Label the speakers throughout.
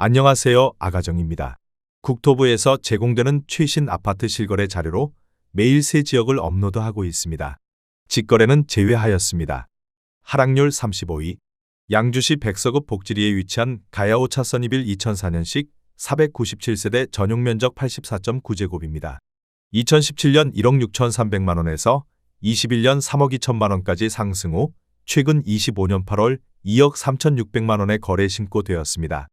Speaker 1: 안녕하세요, 아가정입니다. 국토부에서 제공되는 최신 아파트 실거래 자료로 매일 새 지역을 업로드하고 있습니다. 직거래는 제외하였습니다. 하락률 35위. 양주시 백서구 복지리에 위치한 가야 5차선 2빌 2004년식 497세대 전용 면적 84.9제곱입니다. 2017년 1억 6,300만 원에서 21년 3억 2천만 원까지 상승 후 최근 25년 8월 2억 3,600만 원에 거래 신고되었습니다.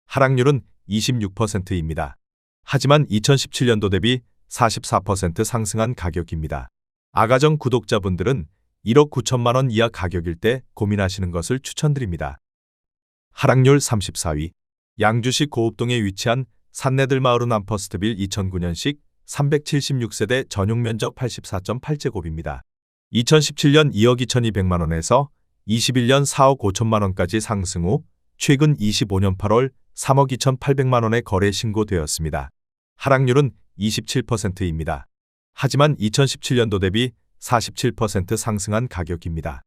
Speaker 1: 하락률은 26%입니다. 하지만 2017년도 대비 44% 상승한 가격입니다. 아가정 구독자분들은 1억 9천만 원 이하 가격일 때 고민하시는 것을 추천드립니다. 하락률 34위. 양주시 고읍동에 위치한 산내들마을은 암퍼스트빌 2009년식 376세대 전용 면적 84.8제곱입니다. 2017년 2억 2,200만 원에서 21년 4억 5천만 원까지 상승 후 최근 25년 8월 3억 2,800만 원에 거래 신고되었습니다. 하락률은 27%입니다. 하지만 2017년도 대비 47% 상승한 가격입니다.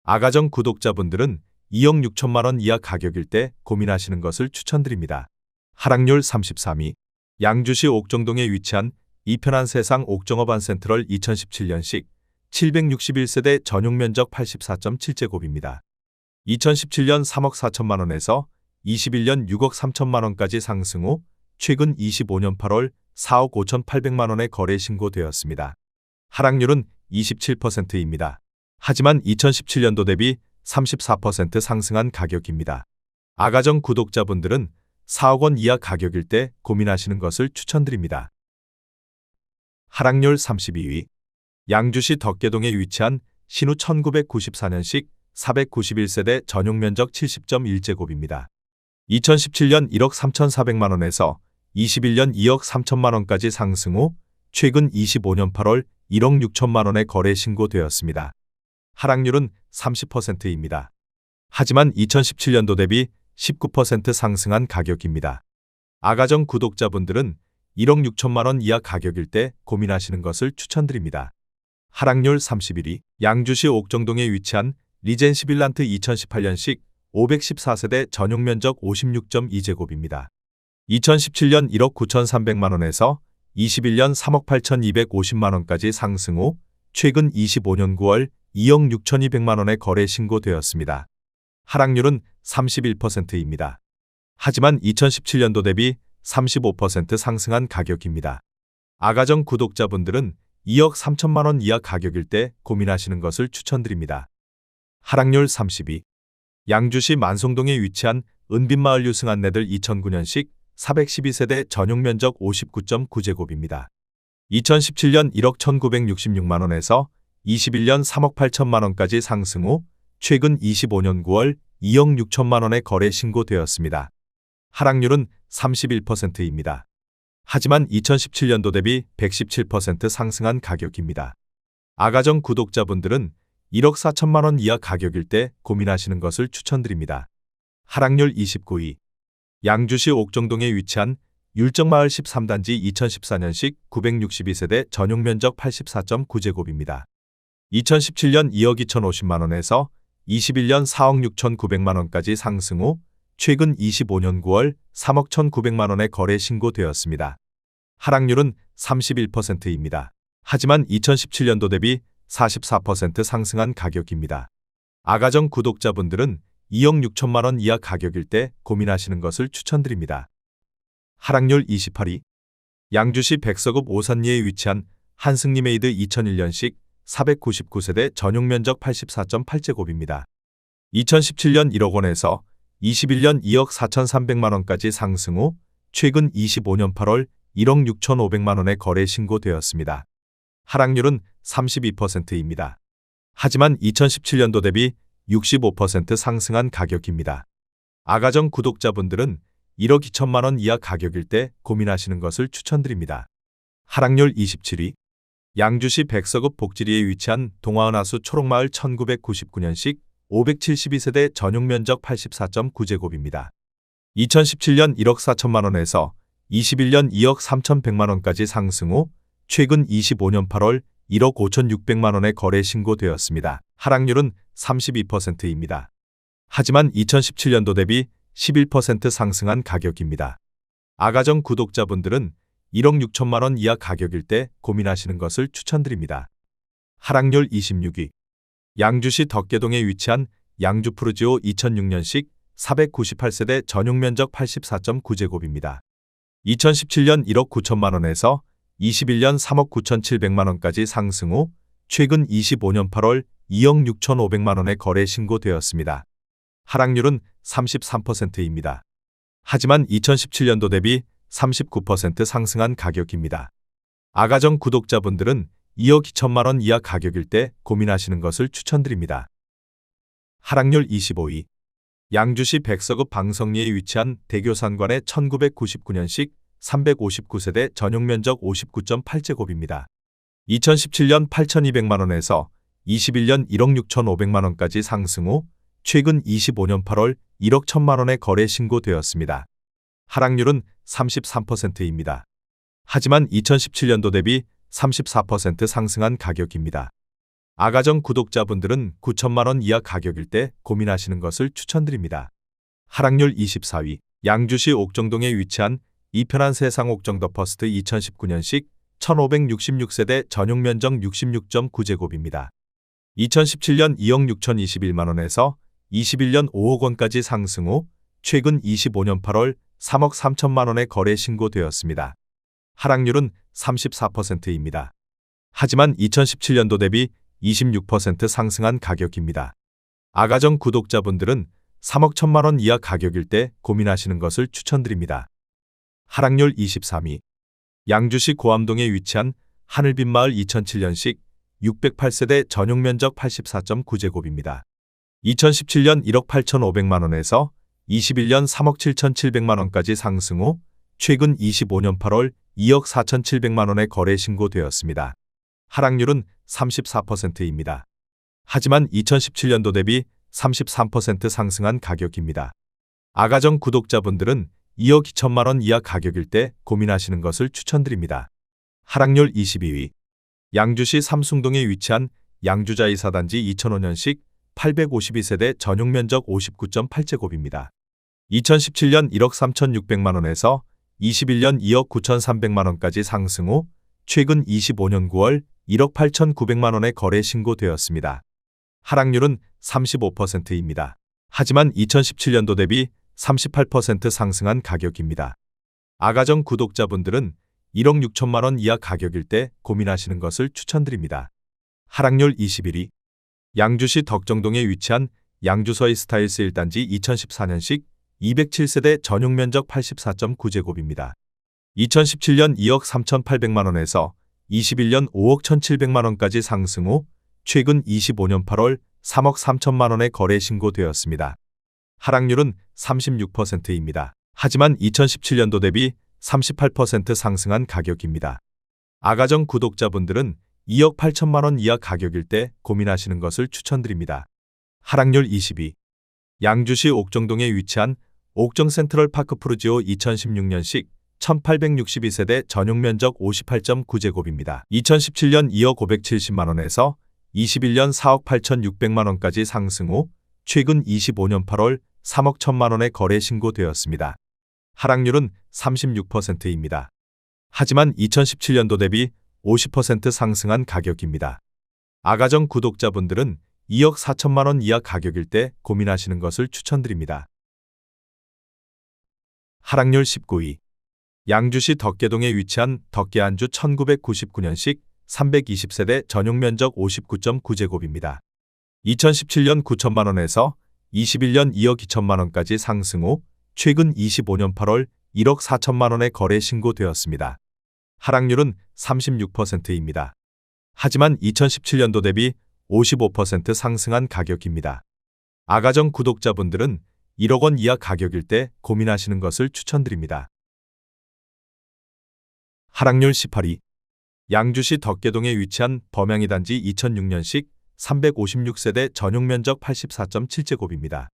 Speaker 1: 아가정 구독자분들은 2억 6천만 원 이하 가격일 때 고민하시는 것을 추천드립니다. 하락률 33위. 양주시 옥정동에 위치한 이편한 세상 옥정어반 센트럴 2017년식 761세대 전용 면적 84.7제곱입니다. 2017년 3억 4천만 원에서 21년 6억 3천만 원까지 상승 후 최근 25년 8월 4억 5,800만 원에 거래 신고되었습니다. 하락률은 27%입니다. 하지만 2017년도 대비 34% 상승한 가격입니다. 아가정 구독자분들은 4억 원 이하 가격일 때 고민하시는 것을 추천드립니다. 하락률 32위. 양주시 덕계동에 위치한 신우 1994년식 491세대 전용 면적 70.1제곱입니다. 2017년 1억 3,400만 원에서 21년 2억 3천만 원까지 상승 후 최근 25년 8월 1억 6천만 원에 거래 신고되었습니다. 하락률은 30%입니다. 하지만 2017년도 대비 19% 상승한 가격입니다. 아가정 구독자분들은 1억 6천만 원 이하 가격일 때 고민하시는 것을 추천드립니다. 하락률 31위. 양주시 옥정동에 위치한 리젠시 빌란트 2018년식 514세대 전용 면적 56.2제곱입니다. 2017년 1억 9,300만 원에서 21년 3억 8,250만 원까지 상승 후 최근 25년 9월 2억 6,200만 원에 거래 신고되었습니다. 하락률은 31%입니다. 하지만 2017년도 대비 35% 상승한 가격입니다. 아가정 구독자분들은 2억 3천만 원 이하 가격일 때 고민하시는 것을 추천드립니다. 하락률 30위. 양주시 만송동에 위치한 은빛마을 유승안내들 2009년식 412세대 전용 면적 59.9제곱입니다. 2017년 1억 1,966만 원에서 21년 3억 8천만 원까지 상승 후 최근 25년 9월 2억 6천만 원에 거래 신고되었습니다. 하락률은 31%입니다. 하지만 2017년도 대비 117% 상승한 가격입니다. 아가정 구독자분들은 1억 4천만 원 이하 가격일 때 고민하시는 것을 추천드립니다. 하락률 29위. 양주시 옥정동에 위치한 율정마을 13단지 2014년식 962세대 전용 면적 84.9제곱입니다. 2017년 2억 2,050만 원에서 21년 4억 6,900만 원까지 상승 후 최근 25년 9월 3억 1,900만 원에 거래 신고되었습니다. 하락률은 31%입니다. 하지만 2017년도 대비 44% 상승한 가격입니다. 아가정 구독자분들은 2억 6천만 원 이하 가격일 때 고민하시는 것을 추천드립니다. 하락률 28위. 양주시 백서구 오산리에 위치한 한승리메이드 2001년식 499세대 전용 면적 84.8제곱입니다. 2017년 1억 원에서 21년 2억 4,300만 원까지 상승 후 최근 25년 8월 1억 6,500만 원에 거래 신고되었습니다. 하락률은 32%입니다. 하지만 2017년도 대비 65% 상승한 가격입니다. 아가정 구독자분들은 1억 2천만 원 이하 가격일 때 고민하시는 것을 추천드립니다. 하락률 27위. 양주시 백서구 복지리에 위치한 동화은하수 초록마을 1999년식 572세대 전용 면적 84.9제곱입니다. 2017년 1억 4천만 원에서 21년 2억 3,100만 원까지 상승 후 최근 25년 8월 1억 5,600만 원에 거래 신고되었습니다. 하락률은 32%입니다. 하지만 2017년도 대비 11% 상승한 가격입니다. 아가정 구독자분들은 1억 6천만 원 이하 가격일 때 고민하시는 것을 추천드립니다. 하락률 26위. 양주시 덕계동에 위치한 양주 푸르지오 2006년식 498세대 전용 면적 84.9제곱입니다. 2017년 1억 9천만 원에서 21년 3억 9천7백만 원까지 상승 후 최근 25년 8월 2억 6천5백만 원에 거래 신고되었습니다. 하락률은 33%입니다. 하지만 2017년도 대비 39% 상승한 가격입니다. 아가정 구독자분들은 2억 2천만 원 이하 가격일 때 고민하시는 것을 추천드립니다. 하락률 25위. 양주시 백서급 방성리에 위치한 대교산관의 1999년식 359세대 전용 면적 59.8제곱입니다. 2017년 8,200만 원에서 21년 1억 6천5백만 원까지 상승 후 최근 25년 8월 1억 1천만 원에 거래 신고되었습니다. 하락률은 33%입니다. 하지만 2017년도 대비 34% 상승한 가격입니다. 아가정 구독자분들은 9천만 원 이하 가격일 때 고민하시는 것을 추천드립니다. 하락률 24위. 양주시 옥정동에 위치한 이편한 세상 옥정 더 퍼스트 2019년식 1566세대 전용 면적 66.9제곱입니다. 2017년 2억 6천21만 원에서 21년 5억 원까지 상승 후 최근 25년 8월 3억 3천만 원에 거래 신고되었습니다. 하락률은 34%입니다. 하지만 2017년도 대비 26% 상승한 가격입니다. 아가정 구독자분들은 3억 1천만 원 이하 가격일 때 고민하시는 것을 추천드립니다. 하락률 23위. 양주시 고암동에 위치한 하늘빛마을 2007년식 608세대 전용 면적 84.9제곱입니다. 2017년 1억 8천5백만 원에서 21년 3억 7천7백만 원까지 상승 후 최근 25년 8월 2억 4천7백만 원에 거래 신고되었습니다. 하락률은 34%입니다. 하지만 2017년도 대비 33% 상승한 가격입니다. 아가정 구독자분들은 2억 2천만 원 이하 가격일 때 고민하시는 것을 추천드립니다. 하락률 22위. 양주시 삼숭동에 위치한 양주자이사단지 2005년식 852세대 전용 면적 59.8제곱입니다. 2017년 1억 3천6백만 원에서 21년 2억 9천3백만 원까지 상승 후 최근 25년 9월 1억 8천9백만 원에 거래 신고되었습니다. 하락률은 35%입니다. 하지만 2017년도 대비 38% 상승한 가격입니다. 아가정 구독자분들은 1억 6천만 원 이하 가격일 때 고민하시는 것을 추천드립니다. 하락률 21위. 양주시 덕정동에 위치한 양주서이 스타일스 1단지 2014년식 207세대 전용 면적 84.9제곱입니다. 2017년 2억 3천8백만 원에서 21년 5억 1,700만 원까지 상승 후 최근 25년 8월 3억 3천만 원에 거래 신고되었습니다. 하락률은 36%입니다. 하지만 2017년도 대비 38% 상승한 가격입니다. 아가정 구독자분들은 2억 8천만 원 이하 가격일 때 고민하시는 것을 추천드립니다. 하락률 22. 양주시 옥정동에 위치한 옥정 센트럴 파크 푸르지오 2016년식 1862세대 전용 면적 58.9제곱입니다. 2017년 2억 570만 원에서 21년 4억 8천6백만 원까지 상승 후 최근 25년 8월 3억 1천만 원에 거래 신고되었습니다. 하락률은 36%입니다. 하지만 2017년도 대비 50% 상승한 가격입니다. 아가정 구독자분들은 2억 4천만 원 이하 가격일 때 고민하시는 것을 추천드립니다. 하락률 19위. 양주시 덕계동에 위치한 덕계안주 1999년식 320세대 전용 면적 59.9제곱입니다. 2017년 9천만 원에서 21년 2억 2천만 원까지 상승 후 최근 25년 8월 1억 4천만 원에 거래 신고되었습니다. 하락률은 36%입니다. 하지만 2017년도 대비 55% 상승한 가격입니다. 아가정 구독자분들은 1억 원 이하 가격일 때 고민하시는 것을 추천드립니다. 하락률 18위. 양주시 덕계동에 위치한 범양이 단지 2006년식 356세대 전용 면적 84.7제곱입니다.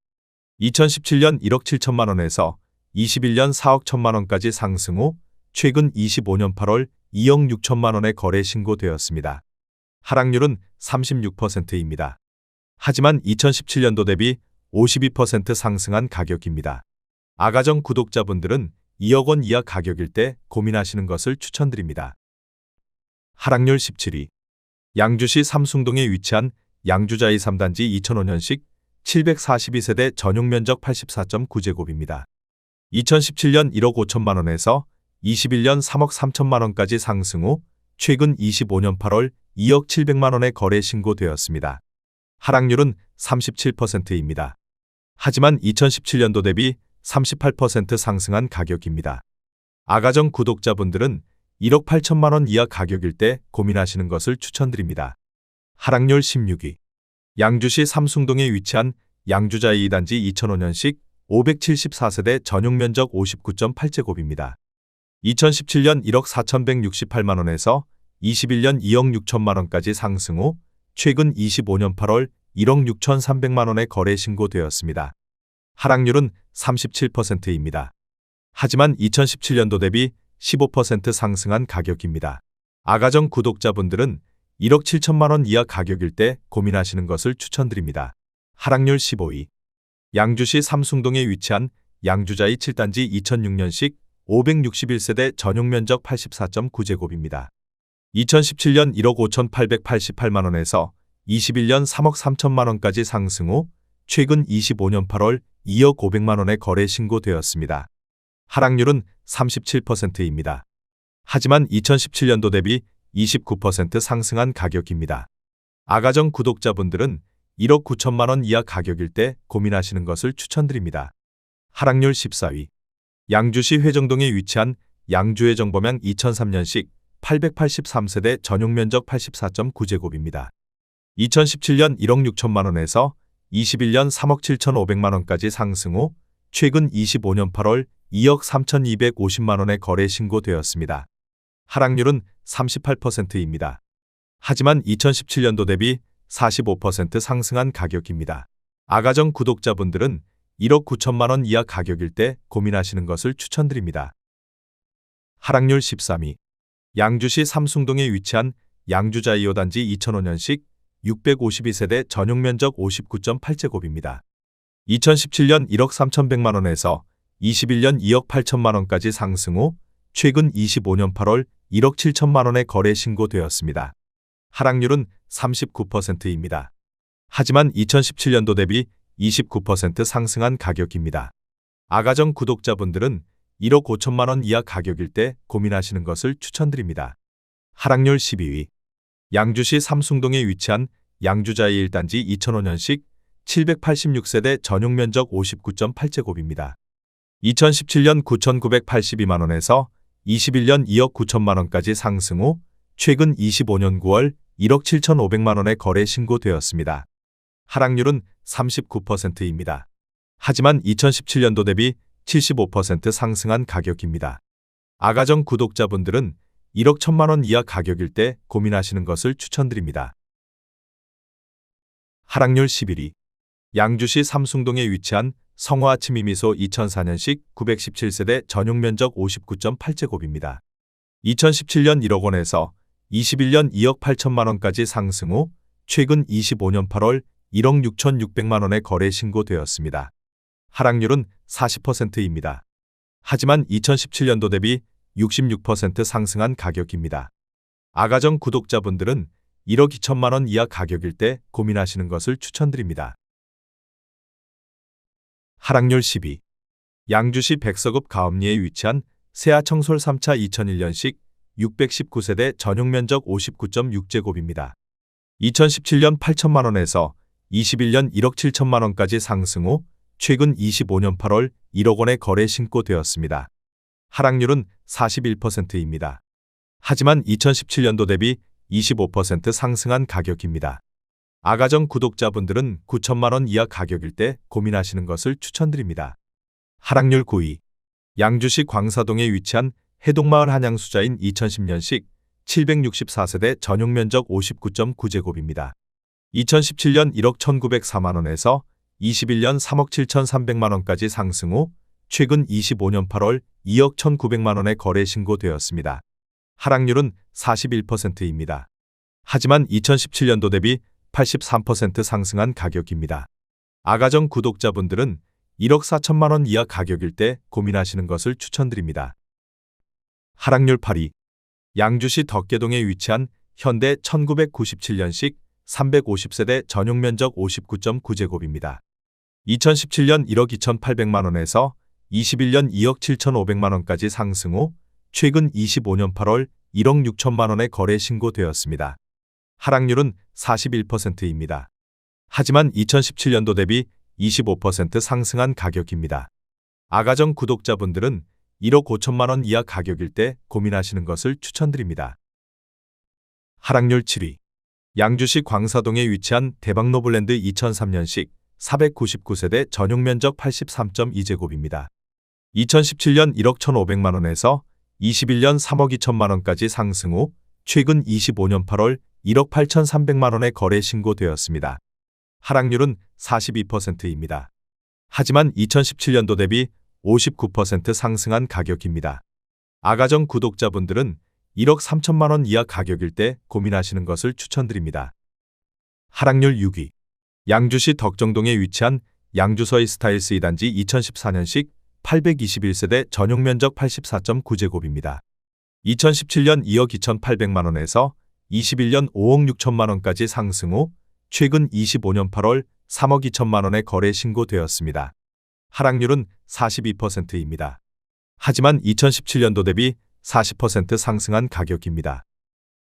Speaker 1: 2017년 1억 7천만 원에서 21년 4억 1천만 원까지 상승 후 최근 25년 8월 2억 6천만 원에 거래 신고되었습니다. 하락률은 36%입니다. 하지만 2017년도 대비 52% 상승한 가격입니다. 아가정 구독자분들은 2억 원 이하 가격일 때 고민하시는 것을 추천드립니다. 하락률 17위. 양주시 삼숭동에 위치한 양주자이 3단지 2005년식 742세대 전용면적 84.9제곱입니다. 2017년 1억 5천만 원에서 21년 3억 3천만 원까지 상승 후 최근 25년 8월 2억 7백만 원에 거래 신고되었습니다. 하락률은 37%입니다. 하지만 2017년도 대비 38% 상승한 가격입니다. 아가정 구독자분들은 1억 8천만 원 이하 가격일 때 고민하시는 것을 추천드립니다. 하락률 16위. 양주시 삼숭동에 위치한 양주자이 2단지 2005년식 574세대 전용면적 59.8제곱입니다. 2017년 1억 4,168만 원에서 21년 2억 6천만 원까지 상승 후 최근 25년 8월 1억 6,300만 원에 거래 신고되었습니다. 하락률은 37%입니다. 하지만 2017년도 대비 15% 상승한 가격입니다. 아가정 구독자분들은 1억 7천만 원 이하 가격일 때 고민하시는 것을 추천드립니다. 하락률 15위. 양주시 삼숭동에 위치한 양주자이 7단지 2006년식 561세대 전용면적 84.9제곱입니다. 2017년 1억 5,888만 원에서 21년 3억 3천만 원까지 상승 후 최근 25년 8월 2억 5백만 원에 거래 신고되었습니다. 하락률은 37%입니다. 하지만 2017년도 대비 29% 상승한 가격입니다. 아가정 구독자분들은 1억 9천만 원 이하 가격일 때 고민하시는 것을 추천드립니다. 하락률 14위. 양주시 회정동에 위치한 양주회정범양 2003년식 883세대 전용면적 84.9제곱입니다. 2017년 1억 6천만 원에서 21년 3억 7천5백만 원까지 상승 후 최근 25년 8월 2억 3,250만 원에 거래 신고되었습니다. 하락률은 38%입니다. 하지만 2017년도 대비 45% 상승한 가격입니다. 아가정 구독자분들은 1억 9천만 원 이하 가격일 때 고민하시는 것을 추천드립니다. 하락률 13위. 양주시 삼숭동에 위치한 양주자이 5단지 2005년식 652세대 전용면적 59.8제곱입니다. 2017년 1억 3,100만 원에서 21년 2억 8천만 원까지 상승 후 최근 25년 8월 1억 7천만 원에 거래 신고되었습니다. 하락률은 39%입니다. 하지만 2017년도 대비 29% 상승한 가격입니다. 아가정 구독자분들은 1억 5천만 원 이하 가격일 때 고민하시는 것을 추천드립니다. 하락률 12위. 양주시 삼숭동에 위치한 양주자이 1단지 2005년식 786세대 전용면적 59.8제곱입니다. 2017년 9,982만 원에서 21년 2억 9천만 원까지 상승 후 최근 25년 9월 1억 7,500만 원에 거래 신고되었습니다. 하락률은 39%입니다. 하지만 2017년도 대비 75% 상승한 가격입니다. 아가정 구독자분들은 1억 1천만 원 이하 가격일 때 고민하시는 것을 추천드립니다. 하락률 11위. 양주시 삼숭동에 위치한 성화 치미미소 2004년식 917세대 전용면적 59.8제곱입니다. 2017년 1억 원에서 21년 2억 8천만 원까지 상승 후 최근 25년 8월 1억 6,600만 원에 거래 신고되었습니다. 하락률은 40%입니다. 하지만 2017년도 대비 66% 상승한 가격입니다. 아가정 구독자분들은 1억 2천만 원 이하 가격일 때 고민하시는 것을 추천드립니다. 하락률 10위. 양주시 백서급 가업리에 위치한 세아청솔 3차 2001년식 619세대 전용면적 59.6제곱입니다. 2017년 8천만 원에서 21년 1억 7천만 원까지 상승 후 최근 25년 8월 1억 원에 거래 신고되었습니다. 하락률은 41%입니다. 하지만 2017년도 대비 25% 상승한 가격입니다. 아가정 구독자분들은 9천만 원 이하 가격일 때 고민하시는 것을 추천드립니다. 하락률 9위. 양주시 광사동에 위치한 해동마을 한양수자인 2010년식 764세대 전용면적 59.9제곱입니다. 2017년 1억 1,904만 원에서 21년 3억 7,300만 원까지 상승 후 최근 25년 8월 2억 1,900만 원에 거래 신고되었습니다. 하락률은 41%입니다. 하지만 2017년도 대비 83% 상승한 가격입니다. 아가정 구독자분들은 1억 4천만 원 이하 가격일 때 고민하시는 것을 추천드립니다. 하락률 8위. 양주시 덕계동에 위치한 현대 1997년식 350세대 전용 면적 59.9제곱입니다. 2017년 1억 2,800만 원에서 21년 2억 7,500만 원까지 상승 후 최근 25년 8월 1억 6천만 원에 거래 신고되었습니다. 하락률은 41%입니다. 하지만 2017년도 대비 25% 상승한 가격입니다. 아가정 구독자분들은 1억 5천만 원 이하 가격일 때 고민하시는 것을 추천드립니다. 하락률 7위. 양주시 광사동에 위치한 대박노블랜드 2003년식 499세대 전용 면적 83.2제곱입니다. 2017년 1억 1,500만 원에서 21년 3억 2천만 원까지 상승 후 최근 25년 8월 1억 8,300만 원에 거래 신고되었습니다. 하락률은 42%입니다. 하지만 2017년도 대비 59% 상승한 가격입니다. 아가정 구독자분들은 1억 3천만 원 이하 가격일 때 고민하시는 것을 추천드립니다. 하락률 6위. 양주시 덕정동에 위치한 양주서이 스타일스 2단지 2014년식 821세대 전용 면적 84.9제곱입니다. 2017년 2억 2,800만 원에서 21년 5억 6천만 원까지 상승 후 최근 25년 8월 3억 2천만 원에 거래 신고되었습니다. 하락률은 42%입니다. 하지만 2017년도 대비 40% 상승한 가격입니다.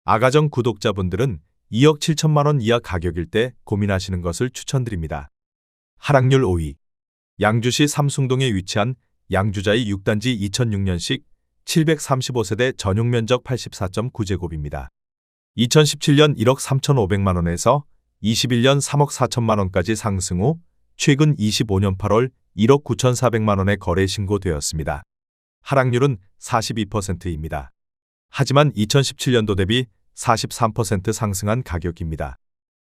Speaker 1: 아가정 구독자분들은 2억 7천만 원 이하 가격일 때 고민하시는 것을 추천드립니다. 하락률 5위. 양주시 삼숭동에 위치한 양주자이 6단지 2006년식 735세대 전용 면적 84.9제곱입니다. 2017년 1억 3,500만 원에서 21년 3억 4천만 원까지 상승 후 최근 25년 8월 1억 9,400만 원에 거래 신고되었습니다. 하락률은 42%입니다. 하지만 2017년도 대비 43% 상승한 가격입니다.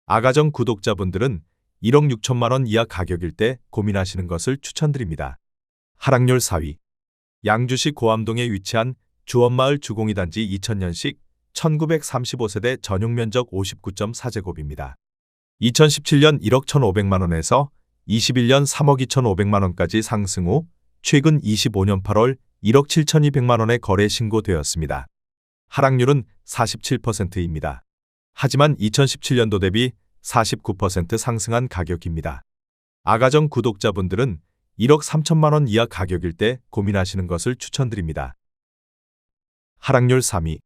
Speaker 1: 아가정 구독자분들은 1억 6천만 원 이하 가격일 때 고민하시는 것을 추천드립니다. 하락률 4위. 양주시 고암동에 위치한 주원마을 주공이단지 2000년식 1935세대 전용 면적 59.4제곱입니다. 2017년 1억 1,500만 원에서 21년 3억 2,500만 원까지 상승 후 최근 25년 8월 1억 7,200만 원에 거래 신고되었습니다. 하락률은 47%입니다. 하지만 2017년도 대비 49% 상승한 가격입니다. 아가정 구독자분들은 1억 3천만 원 이하 가격일 때 고민하시는 것을 추천드립니다. 하락률 3위.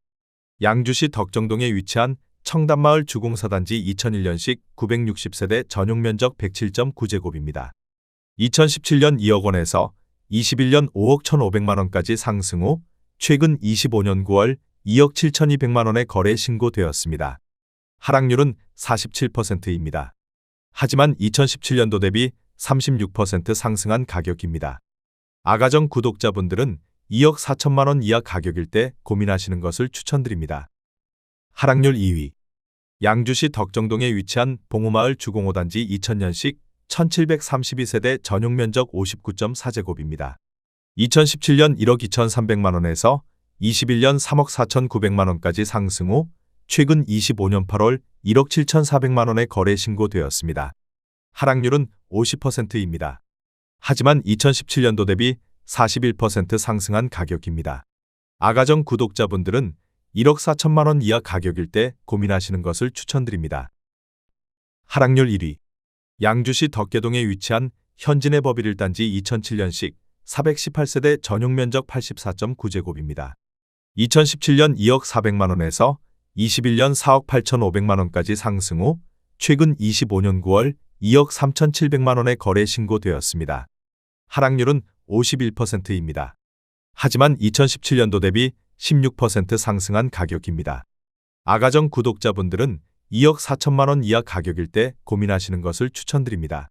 Speaker 1: 양주시 덕정동에 위치한 청담마을 주공사단지 2001년식 960세대 전용 면적 107.9제곱입니다. 2017년 2억 원에서 21년 5억 1,500만 원까지 상승 후 최근 25년 9월 2억 7,200만 원에 거래 신고되었습니다. 하락률은 47%입니다. 하지만 2017년도 대비 36% 상승한 가격입니다. 아가정 구독자분들은 2억 4천만 원 이하 가격일 때 고민하시는 것을 추천드립니다. 하락률 2위. 양주시 덕정동에 위치한 봉우마을 주공호단지 2000년식 1732세대 전용 면적 59.4제곱입니다. 2017년 1억 2,300만 원에서 21년 3억 4,900만 원까지 상승 후 최근 25년 8월 1억 7,400만 원에 거래 신고되었습니다. 하락률은 50%입니다. 하지만 2017년도 대비 41% 상승한 가격입니다. 아가정 구독자분들은 1억 4천만 원 이하 가격일 때 고민하시는 것을 추천드립니다. 하락률 1위. 양주시 덕계동에 위치한 현진의 법일 1단지 2007년식 418세대 전용 면적 84.9제곱입니다. 2017년 2억 400만 원에서 21년 4억 8,500만 원까지 상승 후 최근 25년 9월 2억 3,700만 원에 거래 신고되었습니다. 하락률은 51%입니다. 하지만 2017년도 대비 16% 상승한 가격입니다. 아가정 구독자분들은 2억 4천만 원 이하 가격일 때 고민하시는 것을 추천드립니다.